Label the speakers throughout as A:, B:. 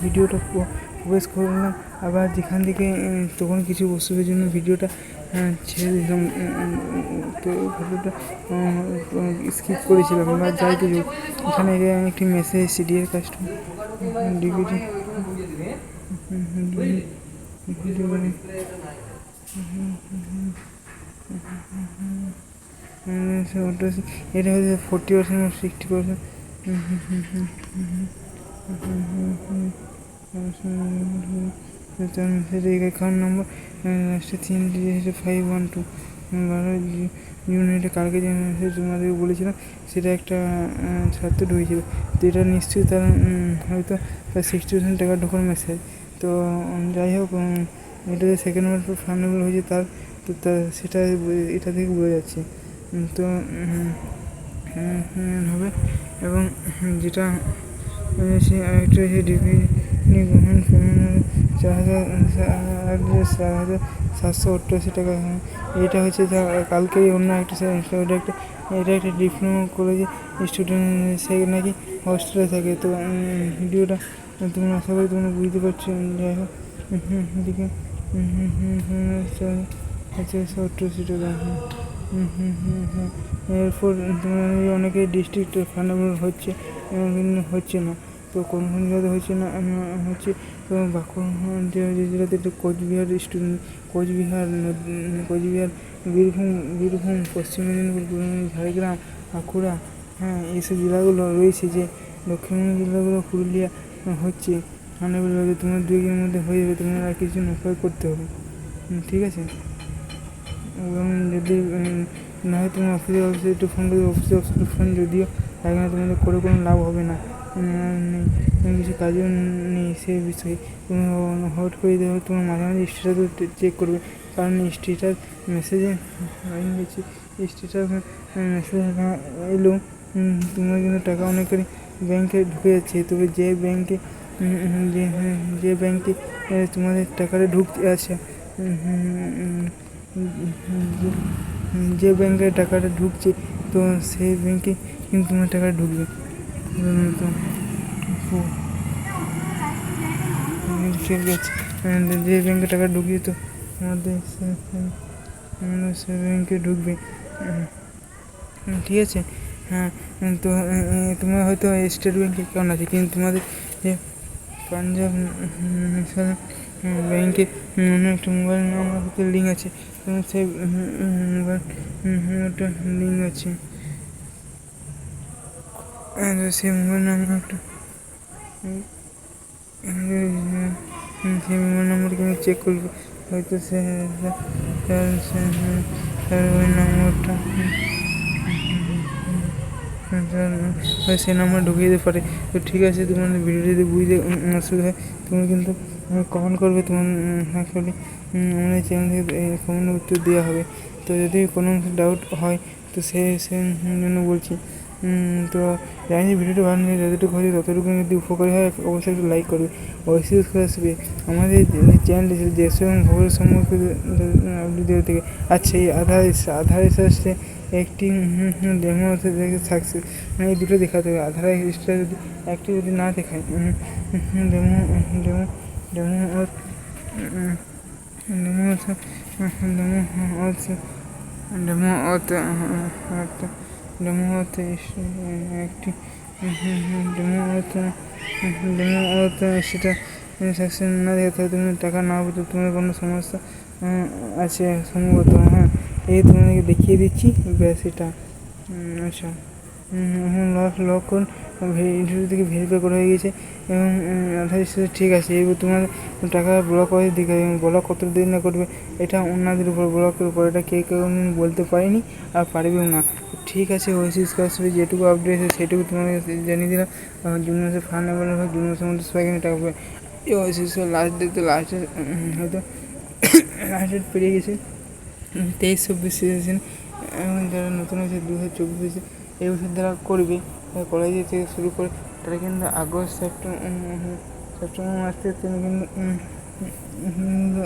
A: ভিডিওটা প্রবেশ করলাম, আবার যেখান থেকে তখন কিছু বস্তুদের জন্য ভিডিওটা ছেড়ে দিলাম, তো ভিডিওটা স্কিপ করেছিলাম বা যাই কিছু। এখানে একটি মেসেজ সিডিএর কাস্টমার ডিভিডি এটা হচ্ছে 40% 60%। অ্যাকাউন্ট নম্বর লাস্টে 3 ডিজিট 512। 12 এটা কালকে যে মেসেজ তোমাদেরকে বলেছিলাম সেটা একটা ছাত্র ঢুকেছিল, তো এটা নিশ্চয়ই তার হয়তো তার 60% টাকা ঢোকার মেসেজ। তো যাই হোক, এটা যে সেকেন্ড বার ফান্ডেবল হয়েছে তার, তো সেটা এটা থেকে বোঝা যাচ্ছে। তো হবে, এবং যেটা সে আরেকটা হচ্ছে ডিগ্রি গ্রহণ 4,788 টাকা। এটা হচ্ছে কালকেই অন্য একটা এটা একটা ডিপ্লোমা কলেজে স্টুডেন্ট, সে নাকি হস্টেলে থাকে। তো ভিডিওটা তোমরা আশা করি তোমরা বুঝতে পারছো। যাই হোক, এদিকে 88 টাকা। এরপর অনেকে ডিস্ট্রিক্ট ফান্ডামেন্টাল হচ্ছে কিন্তু হচ্ছে না, তো কোন জায়গাতে হচ্ছে না হচ্ছে। তো বাঁকুড়া জেলাতে একটা কোচবিহার স্টুডেন্ট, কোচবিহার, বীরভূম, পশ্চিম মেদিনীপুর, ঝাড়গ্রাম, বাঁকুড়া, হ্যাঁ এইসব জেলাগুলো রয়েছে। যে দক্ষিণবঙ্গ জেলাগুলো পুরুলিয়া হচ্ছে ফান্ডামেন্টাল হবে। তোমার 2 দিনের মধ্যে হয়ে যাবে, তোমার আর কিছু অপেক্ষা করতে হবে, ঠিক আছে। এবং যদি না হয় তোমার অফিসে একটু ফোন করবে, অফিসে ফোন যদিও লাগে না, তোমাদের করে কোনো লাভ হবে না, কিছু কাজও নেই সে বিষয়ে। তুমি হট করে দেবে, তোমার মাঝে মাঝে স্ট্যাটাসও চেক করবে, কারণ স্ট্যাটাস মেসেজে গেছি, স্ট্যাটাস মেসেজ এলেও তোমার কিন্তু টাকা অনেকেরই ব্যাংকে ঢুকে যাচ্ছে। তবে যে ব্যাংকে তোমাদের টাকাটা ঢুকতে আছে, যে ব্যাংকে টাকাটা ঢুকছে, তো সেই ব্যাংকে কিন্তু তোমার টাকা ঢুকবে। তো ঠিক আছে, যে ব্যাংকে টাকা ঢুকিয়ে তো আমাদের সে ব্যাংকে ঢুকবে, ঠিক আছে। হ্যাঁ, তো তোমার হয়তো স্টেট ব্যাংকে অ্যাকাউন্ট আছে, কিন্তু তোমাদের যে পাঞ্জাব ন্যাশনাল ব্যাংকে অন্য একটা মোবাইল নাম্বার হতে লিঙ্ক আছে, এবং সেই মোবাইল একটা লিঙ্ক আছে, সেই মোবাইল নাম্বারটা সেই মোবাইল নাম্বারকে আমি চেক করবো, হয়তো ওই নম্বরটা সেই নাম্বার ঢুকিয়ে দিতে পারে। তো ঠিক আছে, তোমাদের ভিডিও যদি বুঝতে অসুবিধা হয় তুমি কিন্তু কমেন্ট করবে, তোমার অ্যাকচুয়ালি আমাদের চ্যানেল থেকে কমেন্টের উত্তর দেওয়া হবে। তো যদি কোনো ডাউট হয় তো সে জন্য বলছি। তো জানি ভিডিওটা ভালো লাগে, যতটুকু হয়েছে ততটুকু যদি উপকারী হয় অবশ্যই একটু লাইক করবে, অবশ্যই করে আসবে আমাদের চ্যানেলটি দেশ এবং ভূগোল সম্পর্কে আপডেট দেওয়া থেকে। আচ্ছা, এই আধার এসে একটি ডেমো দেখে সাকসেস, মানে এই দুটো দেখাতে হবে। আধার এক্সট্রা যদি একটি যদি না দেখায়, ডেমো ডেমো ডেমো সেটা সাকসেস না দেখে তুমি টাকা না পেতে তোমার কোনো সমস্যা আছে সম্ভবত। হ্যাঁ, এই তোমাদেরকে দেখিয়ে দিচ্ছি, ব্যাস এটা। আচ্ছা, লক করুন, ইন্টারভিউ থেকে ভেরিফাই করা হয়ে গেছে, এবং আধার স্ট্যাটাস ঠিক আছে। এবার তোমার টাকা ব্লক হয়ে দিকে, ব্লক কত দিন না করবে এটা অন্যদের উপর, ব্লকের উপর, এটা কে কোনোদিন বলতে পারিনি আর পারবেও না। ঠিক আছে, ওয়েসিস কাছে যেটুকু আপডেট আছে সেটুকু তোমাদের জানিয়ে দিলাম। জুন মাসে ফান্ড অ্যাভেলেবল হয়, জুন মাসের মধ্যে সবাই এখানে টাকা পাবে। এই ওয়েসিস লাস্ট ডেট তো হয়তো লাস্ট ডেট পেরিয়ে গেছে, 23-24 সিজন। এবং যারা নতুন হয়েছে 2024 এই বছর যারা করবে, কলেজে থেকে শুরু করে তারা কিন্তু আগস্ট সেপ্টেম্বর মাস থেকে তিনি কিন্তু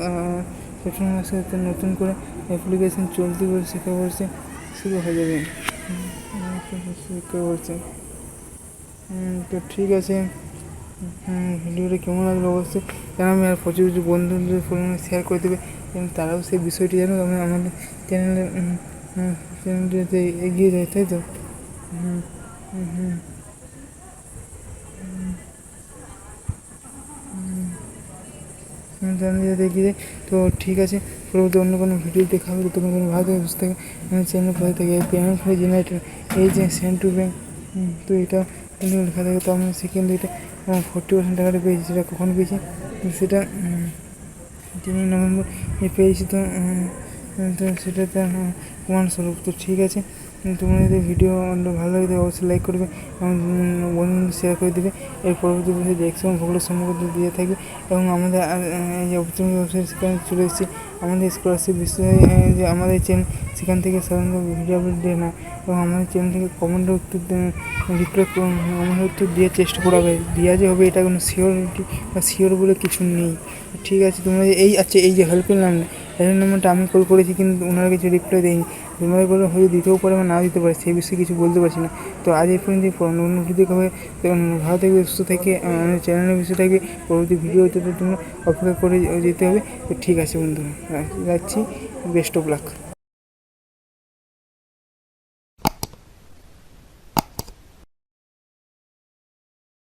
A: সেপ্টেম্বর মাস থেকে নতুন করে অ্যাপ্লিকেশন চলতি করে শিক্ষাবর্ষে শুরু হয়ে যাবে, শিক্ষাবর্ষে। তো ঠিক আছে, ভিডিওটা কেমন লাগলো অবশ্যই জানাবে, আর প্রচুর কিছু বন্ধুদের ফোনে শেয়ার করে দেবে এবং তারাও সেই বিষয়টি জানো আমাদের চ্যানেলের চ্যানেলটিতে এগিয়ে যায়, তাই তো? চ্যানেল যাতে এগিয়ে যায়। তো ঠিক আছে, পরবর্তী অন্য কোনো ভিডিও দেখা হবে, তখন কোনো ভালো থাকে, সুস্থ থাকে, চ্যানেল পাশে থাকে। পেমেন্ট ফ্রি জেনারেটর, এই যে সেন্ড টু ব্যাঙ্ক, তো এটা লেখা থাকে। তো আমি সেকেন্ড এটা 40% টাকাটা পেয়েছি। সেটা কখন পেয়েছি? সেটা 3 নভেম্বর পেয়েছি। তো তো সেটাতে প্রমাণস্বরূপ। তো ঠিক আছে, তোমরা যদি ভিডিও ভালো লাগে অবশ্যই লাইক করবে এবং বন্ধুদের শেয়ার করে দেবে। এর পরবর্তী বিষয়ে যে এক্সাম ভূগোল সম্পর্কে দিয়ে থাকবে এবং আমাদের এই যে অপরচুনিটি ওয়েবসাইট, সেখানে চলে এসেছি আমাদের স্কলারশিপ বিষয়ে যে আমাদের চ্যানেল, সেখান থেকে সাধারণত ভিডিও আপলোড দেয় না এবং আমাদের চ্যানেল থেকে কমেন্টের উত্তর রিপ্লাই আমাদের উত্তর দেওয়ার চেষ্টা করা হবে। দেওয়া যে হবে এটা কোনো সিওরিটি বা সিওর বলে কিছু নেই। ঠিক আছে, তোমরা এই আচ্ছা, এই যে হেল্পলাইন নাম্বারটা আমি কল করেছি কিন্তু ওনারা কিছু রিপ্লাই দেয়নি। তোমরা বলে হয়তো দিতেও পারে বা নাও দিতে পারে, সেই বিষয়ে কিছু বলতে পারছি না। তো আজ এই পর্যন্ত অন্য ভিডিও হবে। ভালো থাকবে, সুস্থ থেকে আমাদের চ্যানেলের বিষয় থাকবে। পরবর্তী ভিডিও হতে তোমরা অপেক্ষা করে যেতে হবে। তো ঠিক আছে বন্ধুরা, রাখছি। Best of luck.